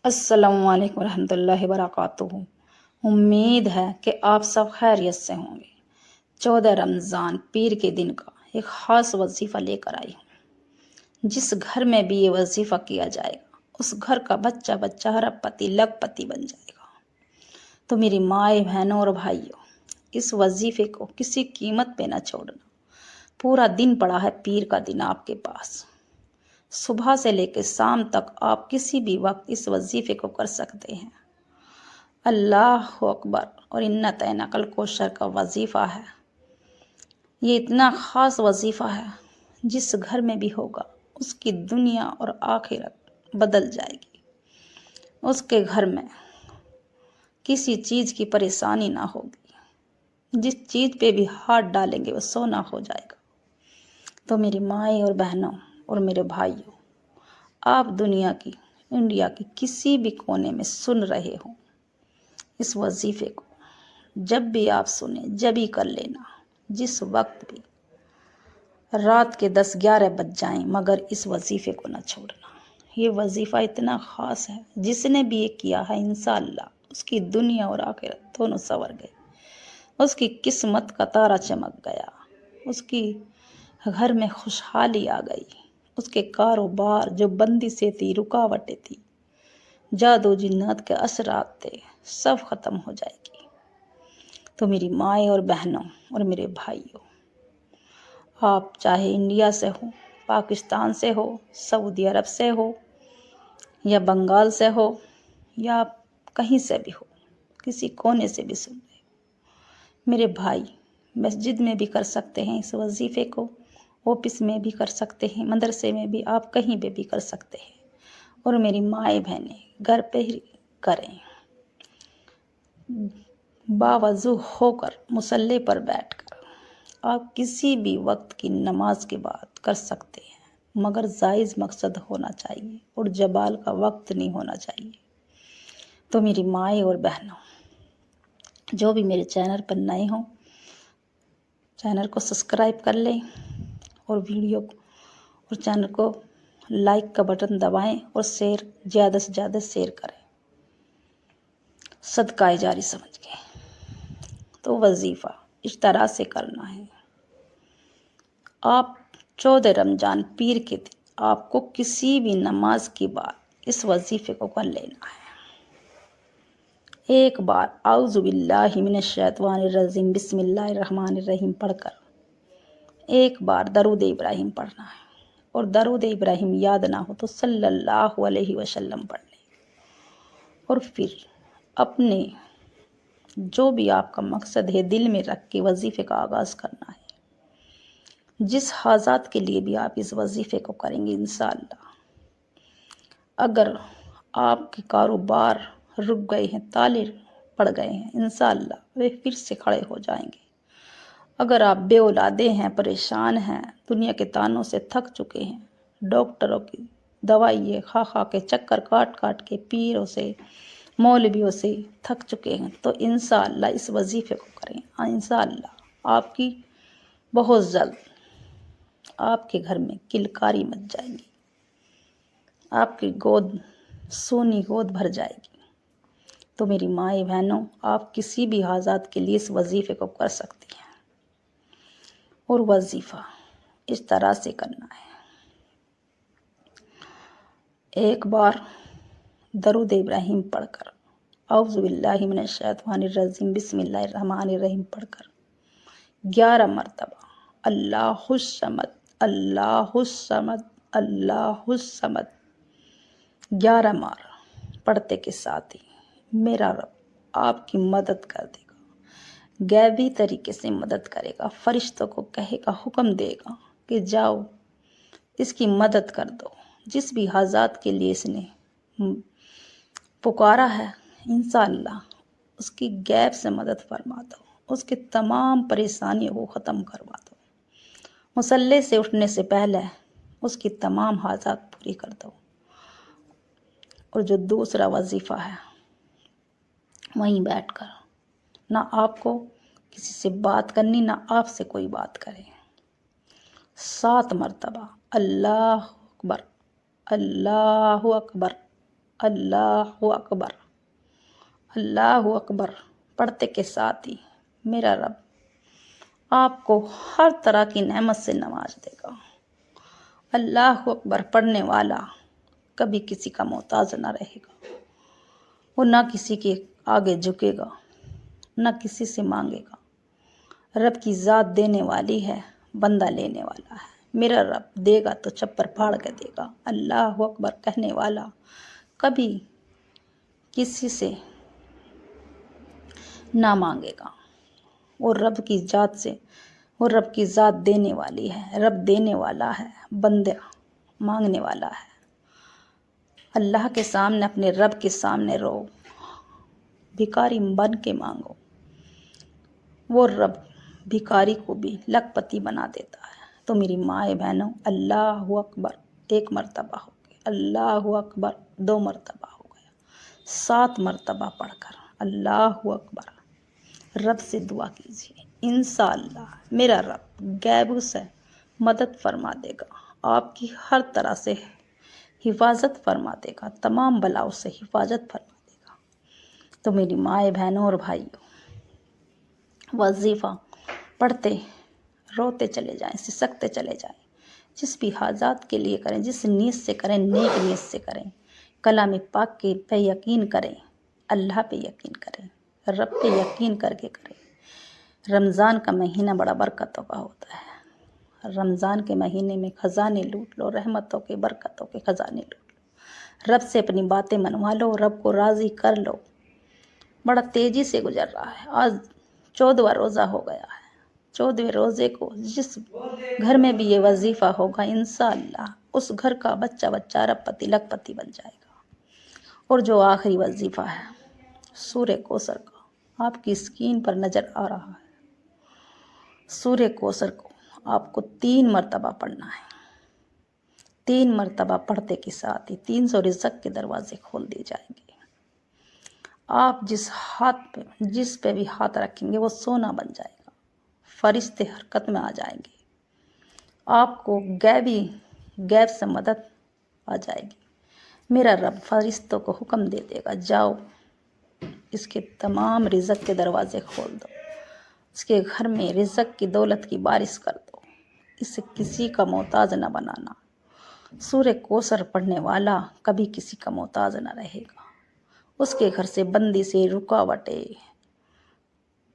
السلام علیکم ورحمۃ اللہ وبرکاتہ۔ امید ہے کہ آپ سب خیریت سے ہوں گے۔ 14 رمضان پیر کے دن کا ایک خاص وظیفہ لے کر آئی ہوں۔ جس گھر میں بھی یہ وظیفہ کیا جائے گا اس گھر کا بچہ بچہ ارب پتی لکھ پتی بن جائے گا۔ تو میری مائیں بہنوں اور بھائیوں، اس وظیفے کو کسی قیمت پہ نہ چھوڑنا۔ پورا دن پڑا ہے پیر کا دن آپ کے پاس۔ صبح سے لے کے شام تک آپ کسی بھی وقت اس وظیفے کو کر سکتے ہیں۔ اللہ اکبر اور انا اطعیناک الکوثر کا وظیفہ ہے۔ یہ اتنا خاص وظیفہ ہے، جس گھر میں بھی ہوگا اس کی دنیا اور آخرت بدل جائے گی۔ اس کے گھر میں کسی چیز کی پریشانی نہ ہوگی۔ جس چیز پہ بھی ہاتھ ڈالیں گے وہ سونا ہو جائے گا۔ تو میری مائیں اور بہنوں اور میرے بھائیوں، آپ دنیا کی انڈیا کی کسی بھی کونے میں سن رہے ہوں اس وظیفے کو، جب بھی آپ سنیں جب ہی کر لینا، جس وقت بھی، رات کے 10-11 بج جائیں مگر اس وظیفے کو نہ چھوڑنا۔ یہ وظیفہ اتنا خاص ہے، جس نے بھی یہ کیا ہے انشاءاللہ اس کی دنیا اور آخرت دونوں سنور گئے، اس کی قسمت کا تارا چمک گیا، اس کی گھر میں خوشحالی آ گئی، اس کے کاروبار جو بندی سے تھی، رکاوٹیں تھی، جادو جنات کے اثرات تھے، سب ختم ہو جائے گی۔ تو میری مائیں اور بہنوں اور میرے بھائیوں، آپ چاہے انڈیا سے ہو، پاکستان سے ہو، سعودی عرب سے ہو، یا بنگال سے ہو، یا آپ کہیں سے بھی ہو، کسی کونے سے بھی سن رہے ہو، میرے بھائی مسجد میں بھی کر سکتے ہیں اس وظیفے کو، آفس میں بھی کر سکتے ہیں، مدرسے میں بھی، آپ کہیں پہ بھی کر سکتے ہیں۔ اور میری مائیں بہنیں گھر پہ ہی کریں، باوضو ہو کر مصلی پر بیٹھ کر آپ کسی بھی وقت کی نماز کے بعد کر سکتے ہیں، مگر جائز مقصد ہونا چاہیے اور جبال کا وقت نہیں ہونا چاہیے۔ تو میری مائیں اور بہنوں، جو بھی میرے چینل پر نئے ہوں چینل کو سبسکرائب کر لیں، اور ویڈیو اور چینل کو لائک کا بٹن دبائیں اور شیئر زیادہ سے زیادہ شیئر کریں، صدقہ جاری سمجھ کے۔ تو وظیفہ اس طرح سے کرنا ہے، آپ 14 رمضان پیر کے دن آپ کو کسی بھی نماز کے بعد اس وظیفے کو کر لینا ہے۔ ایک بار اعوذ باللہ من الشیطان الرجیم بسم اللہ الرحمن الرحیم پڑھ کر ایک بار درود ابراہیم پڑھنا ہے، اور درود ابراہیم یاد نہ ہو تو صلی اللہ علیہ وسلم پڑھ لیں، اور پھر اپنے جو بھی آپ کا مقصد ہے دل میں رکھ کے وظیفے کا آغاز کرنا ہے۔ جس حاجات کے لیے بھی آپ اس وظیفے کو کریں گے انشاءاللہ، اگر آپ کے کاروبار رک گئے ہیں، تالے پڑ گئے ہیں، انشاءاللہ وہ پھر سے کھڑے ہو جائیں گے۔ اگر آپ بے اولادے ہیں، پریشان ہیں، دنیا کے تانوں سے تھک چکے ہیں، ڈاکٹروں کی دوائی کھا کھا کے، چکر کاٹ کاٹ کے، پیروں سے مولویوں سے تھک چکے ہیں، تو انشاءاللہ اس وظیفے کو کریں۔ انشاءاللہ آپ کی بہت جلد آپ کے گھر میں کلکاری مچ جائے گی، آپ کی گود سونی گود بھر جائے گی۔ تو میری مائیں بہنوں، آپ کسی بھی حاجات کے لیے اس وظیفے کو کر سکتی ہیں، اور وظیفہ اس طرح سے کرنا ہے۔ ایک بار درود ابراہیم پڑھ کر، اعوذ باللہ من الشیطان الرجیم بسم اللہ الرحمن الرحیم پڑھ کر 11 مرتبہ اللہ الصمد اللہ الصمد اللہ الصمد 11 بار پڑھتے کے ساتھ ہی میرا رب آپ کی مدد کر دے گا، غیبی طریقے سے مدد کرے گا، فرشتوں کو کہے گا، حکم دے گا کہ جاؤ اس کی مدد کر دو۔ جس بھی حاجات کے لیے اس نے پکارا ہے انشاءاللہ اس کی غیب سے مدد فرما دو، اس کے تمام پریشانیوں کو ختم کروا دو، مصلی سے اٹھنے سے پہلے اس کی تمام حاجات پوری کر دو۔ اور جو دوسرا وظیفہ ہے، وہیں بیٹھ کر نہ آپ کو کسی سے بات کرنی، نہ آپ سے کوئی بات کرے، 7 مرتبہ اللہ اکبر اللہ اکبر اللہ اکبر، اللہ اکبر پڑھتے کے ساتھ ہی میرا رب آپ کو ہر طرح کی نعمت سے نواز دے گا۔ اللہ اکبر پڑھنے والا کبھی کسی کا محتاج نہ رہے گا، وہ نہ کسی کے آگے جھکے گا، نہ کسی سے مانگے گا۔ رب کی ذات دینے والی ہے، بندہ لینے والا ہے۔ میرا رب دے گا تو چپر پھاڑ کے دے گا۔ اللہ اکبر کہنے والا کبھی کسی سے نہ مانگے گا۔ وہ رب کی ذات سے، وہ رب کی ذات دینے والی ہے، رب دینے والا ہے، بندہ مانگنے والا ہے۔ اللہ کے سامنے، اپنے رب کے سامنے رو، بھکاری بن کے مانگو، وہ رب بھکاری کو بھی لکھ پتی بنا دیتا ہے۔ تو میری مائیں بہنوں، اللہ اکبر ایک مرتبہ ہو گیا، اللہ اکبر 2 مرتبہ ہو گیا، 7 مرتبہ پڑھ کر اللہ اکبر رب سے دعا کیجیے۔ انشاءاللہ میرا رب غیب سے مدد فرما دے گا، آپ کی ہر طرح سے حفاظت فرما دے گا، تمام بلاؤں سے حفاظت فرما دے گا۔ تو میری مائیں بہنوں اور بھائیوں، وظیفہ پڑھتے روتے چلے جائیں، سسکتے چلے جائیں، جس بھی حاجات کے لیے کریں، جس نیت سے کریں، نیک نیت سے کریں، کلام پاک کے پہ یقین کریں، اللہ پہ یقین کریں، رب پہ یقین کر کے کریں۔ رمضان کا مہینہ بڑا برکتوں کا ہوتا ہے۔ رمضان کے مہینے میں خزانے لوٹ لو، رحمتوں کے برکتوں کے خزانے لوٹ لو، رب سے اپنی باتیں منوا لو، رب کو راضی کر لو۔ بڑا تیزی سے گزر رہا ہے، آج 14واں روزہ ہو گیا ہے۔ 14ویں روزے کو جس گھر میں بھی یہ وظیفہ ہوگا، انشاءاللہ اس گھر کا بچہ بچہ رب پتی لکھ پتی بن جائے گا۔ اور جو آخری وظیفہ ہے سورہ کوثر کا، آپ کی اسکرین پر نظر آ رہا ہے، سورہ کوثر کو آپ کو 3 مرتبہ پڑھنا ہے۔ 3 مرتبہ پڑھتے کے ساتھ ہی 300 رزق کے دروازے کھول دیے جائیں گے۔ آپ جس پہ بھی ہاتھ رکھیں گے وہ سونا بن جائے گا، فرشتے حرکت میں آ جائیں گے، آپ کو غیب سے مدد آ جائے گی۔ میرا رب فرشتوں کو حکم دے دے گا، جاؤ اس کے تمام رزق کے دروازے کھول دو، اس کے گھر میں رزق کی دولت کی بارش کر دو، اسے کسی کا محتاج نہ بنانا۔ سورہ کوثر پڑھنے والا کبھی کسی کا محتاج نہ رہے گا، اس کے گھر سے بندی سے رکاوٹیں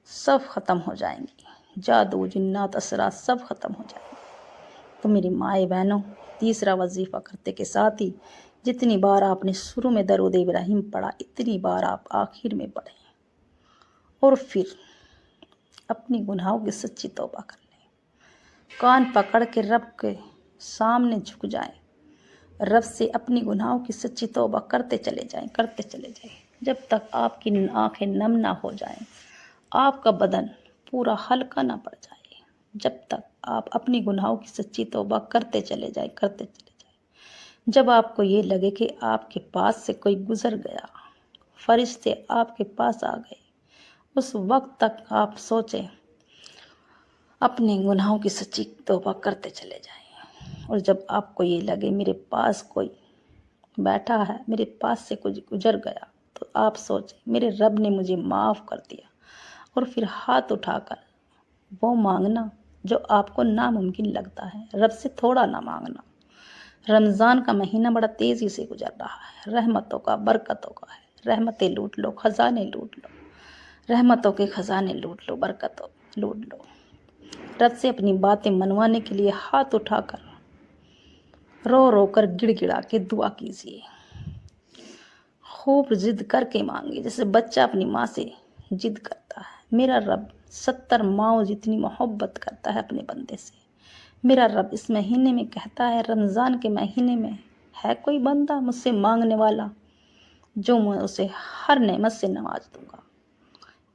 سب ختم ہو جائیں گی، جادو جنات اثرات سب ختم ہو جائیں گے۔ تو میری مائیں بہنوں، تیسرا وظیفہ کرتے کے ساتھ ہی جتنی بار آپ نے شروع میں درود ابراہیم پڑھا، اتنی بار آپ آخر میں پڑھیں، اور پھر اپنی گناہوں کی سچی توبہ کر لیں، کان پکڑ کے رب کے سامنے جھک جائیں، رب سے اپنی گناہوں کی سچی توبہ کرتے چلے جائیں، کرتے چلے جائیں، جب تک آپ کی آنکھیں نم نہ ہو جائیں، آپ کا بدن پورا ہلکا نہ پڑ جائے، جب تک آپ اپنی گناہوں کی سچی توبہ کرتے چلے جائیں، کرتے چلے جائیں۔ جب آپ کو یہ لگے کہ آپ کے پاس سے کوئی گزر گیا، فرشتے آپ کے پاس آ گئے، اس وقت تک آپ سوچیں، اپنے گناہوں کی سچی توبہ کرتے چلے جائیں۔ اور جب آپ کو یہ لگے میرے پاس کوئی بیٹھا ہے، میرے پاس سے کچھ گزر گیا، تو آپ سوچیں میرے رب نے مجھے معاف کر دیا، اور پھر ہاتھ اٹھا کر وہ مانگنا جو آپ کو ناممکن لگتا ہے، رب سے تھوڑا نہ مانگنا۔ رمضان کا مہینہ بڑا تیزی سے گزر رہا ہے، رحمتوں کا، برکتوں کا ہے، رحمتیں لوٹ لو، خزانے لوٹ لو، رحمتوں کے خزانے لوٹ لو، برکتوں لوٹ لو۔ رب سے اپنی باتیں منوانے کے لیے ہاتھ اٹھا کر رو رو کر گڑ گڑا کے دعا کیجیے، خوب ضد کر کے مانگے، جیسے بچہ اپنی ماں سے ضد کرتا ہے۔ میرا رب 70 ماؤں جتنی محبت کرتا ہے اپنے بندے سے۔ میرا رب اس مہینے میں کہتا ہے، رمضان کے مہینے میں ہے کوئی بندہ مجھ سے مانگنے والا، جو میں اسے ہر نعمت سے نواز دوں گا۔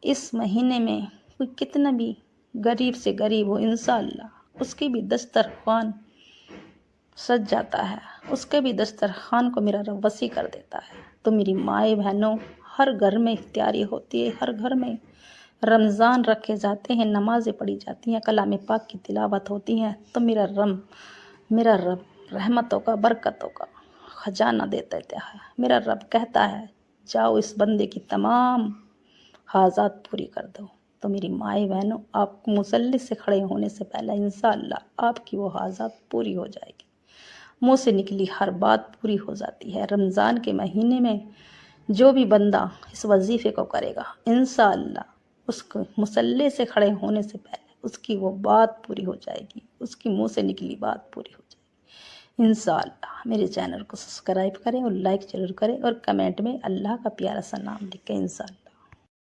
اس مہینے میں کوئی کتنا بھی غریب سے غریب ہو، انشاءاللہ اس کی بھی دسترخوان سج جاتا ہے، اس کے بھی دسترخوان کو میرا رب وسیع کر دیتا ہے۔ تو میری مائیں بہنوں، ہر گھر میں افطاری ہوتی ہے، ہر گھر میں رمضان رکھے جاتے ہیں، نمازیں پڑھی جاتی ہیں، کلام پاک کی تلاوت ہوتی ہیں، تو میرا رب رحمتوں کا، برکتوں کا، خزانہ دے دیتا ہے۔ میرا رب کہتا ہے جاؤ اس بندے کی تمام حاجات پوری کر دو۔ تو میری مائیں بہنوں، آپ کو مصلی سے کھڑے ہونے سے پہلے انشاءاللہ آپ کی وہ حاجات پوری ہو جائے گی، منہ سے نکلی ہر بات پوری ہو جاتی ہے۔ رمضان کے مہینے میں جو بھی بندہ اس وظیفے کو کرے گا انشاءاللہ اس کو مصلی سے کھڑے ہونے سے پہلے اس کی وہ بات پوری ہو جائے گی، اس کی منہ سے نکلی بات پوری ہو جائے گی انشاءاللہ۔ میرے چینل کو سبسکرائب کریں اور لائک ضرور کریں اور کمنٹ میں اللہ کا پیارا سا نام لکھیں انشاءاللہ۔